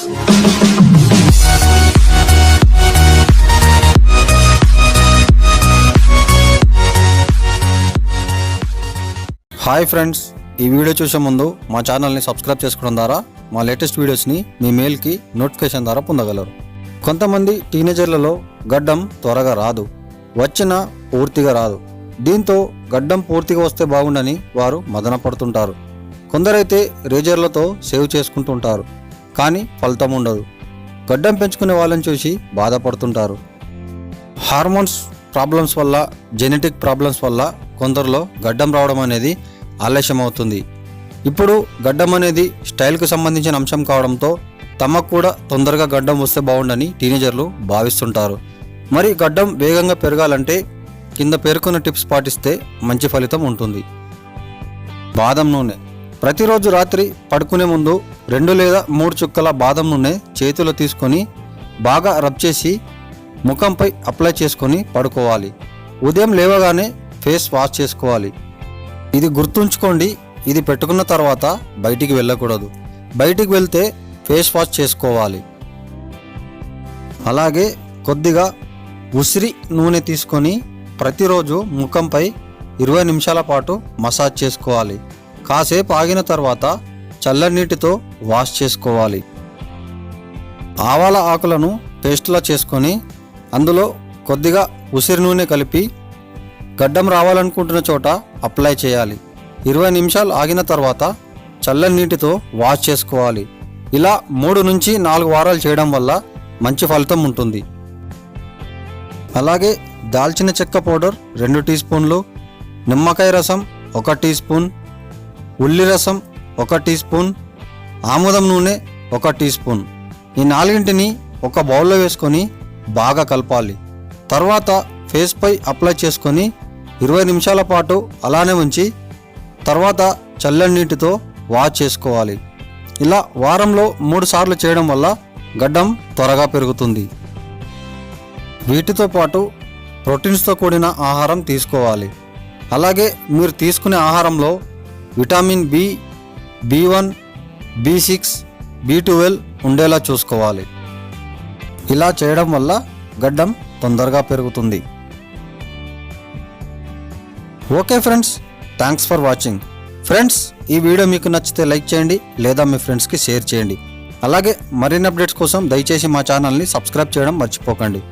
Hi friends, ఈ video చూసే ముందు మా ఛానల్ని సబ్స్క్రైబ్ చేసుకోవడం ద్వారా మా లేటెస్ట్ వీడియోస్ని మీ మెయిల్కి నోటిఫికేషన్ ద్వారా పొందగలరు. కొంతమంది టీనేజర్లలో గడ్డం త్వరగా రాదు, వచ్చినా పూర్తిగా రాదు. దీంతో గడ్డం పూర్తిగా వస్తే బాగుండని వారు మదన పడుతుంటారు. కొందరైతే రేజర్లతో సేవ్ చేసుకుంటుంటారు, కానీ ఫలితం ఉండదు. గడ్డం పెంచుకునే వాళ్ళని చూసి బాధపడుతుంటారు. హార్మోన్స్ ప్రాబ్లమ్స్ వల్ల, జెనెటిక్ ప్రాబ్లమ్స్ వల్ల కొందరిలో గడ్డం రావడం అనేది ఆలస్యం అవుతుంది. ఇప్పుడు గడ్డం అనేది స్టైల్కి సంబంధించిన అంశం కావడంతో తమకు కూడా తొందరగా గడ్డం వస్తే బాగుండని టీనేజర్లు భావిస్తుంటారు. మరి గడ్డం వేగంగా పెరగాలంటే కింద పేర్కొన్న టిప్స్ పాటిస్తే మంచి ఫలితం ఉంటుంది. బాదం నూనె. ప్రతిరోజు రాత్రి పడుకునే ముందు 2 లేదా 3 చుక్కల బాదం నూనె చేతిలో తీసుకొని బాగా రబ్ చేసి ముఖంపై అప్లై చేసుకొని పడుకోవాలి. ఉదయం లేవగానే ఫేస్ వాష్ చేసుకోవాలి. ఇది గుర్తుంచుకోండి, ఇది పెట్టుకున్న తర్వాత బయటికి వెళ్ళకూడదు. బయటికి వెళ్తే ఫేస్ వాష్ చేసుకోవాలి. అలాగే కొద్దిగా ఉసిరి నూనె తీసుకొని ప్రతిరోజు ముఖంపై 20 నిమిషాల పాటు మసాజ్ చేసుకోవాలి. కాసేపు ఆగిన తర్వాత చల్లని నీటితో వాష్ చేసుకోవాలి. ఆవాల ఆకులను పేస్ట్లా చేసుకొని అందులో కొద్దిగా ఉసిరి నూనె కలిపి గడ్డం రావాలనుకుంటున్న చోట అప్లై చేయాలి. 20 నిమిషాలు ఆగిన తర్వాత చల్లని నీటితో వాష్ చేసుకోవాలి. ఇలా 3 నుంచి 4 వారాలు చేయడం వల్ల మంచి ఫలితం ఉంటుంది. అలాగే దాల్చిన చెక్క పౌడర్ 2 టీ స్పూన్లు, నిమ్మకాయ రసం 1 టీ స్పూన్, ఉల్లి రసం 1 టీ స్పూన్, ఆముదం నూనె 1 టీ స్పూన్, ఈ 4టిని ఒక బౌల్లో వేసుకొని బాగా కలపాలి. తర్వాత ఫేస్పై అప్లై చేసుకొని 20 నిమిషాల పాటు అలానే ఉంచి తర్వాత చల్లని నీటితో వాష్ చేసుకోవాలి. ఇలా వారంలో 3 సార్లు చేయడం వల్ల గడ్డం త్వరగా పెరుగుతుంది. వీటితో పాటు ప్రోటీన్స్తో కూడిన ఆహారం తీసుకోవాలి. అలాగే మీరు తీసుకునే ఆహారంలో vitamin B, B1, B6, B12 ఉండేలా చూసుకోవాలి. ఇలా చేయడం వల్ల గడ్డం తొందరగా పెరుగుతుంది. Okay friends, thanks for watching. Friends, ఈ వీడియో మీకు నచ్చితే లైక్ చేయండి లేదా మీ ఫ్రెండ్స్కి షేర్ చేయండి. అలాగే మరిన్ని అప్డేట్స్ కోసం దయచేసి మా ఛానల్ని సబ్స్క్రైబ్ చేయడం మర్చిపోకండి.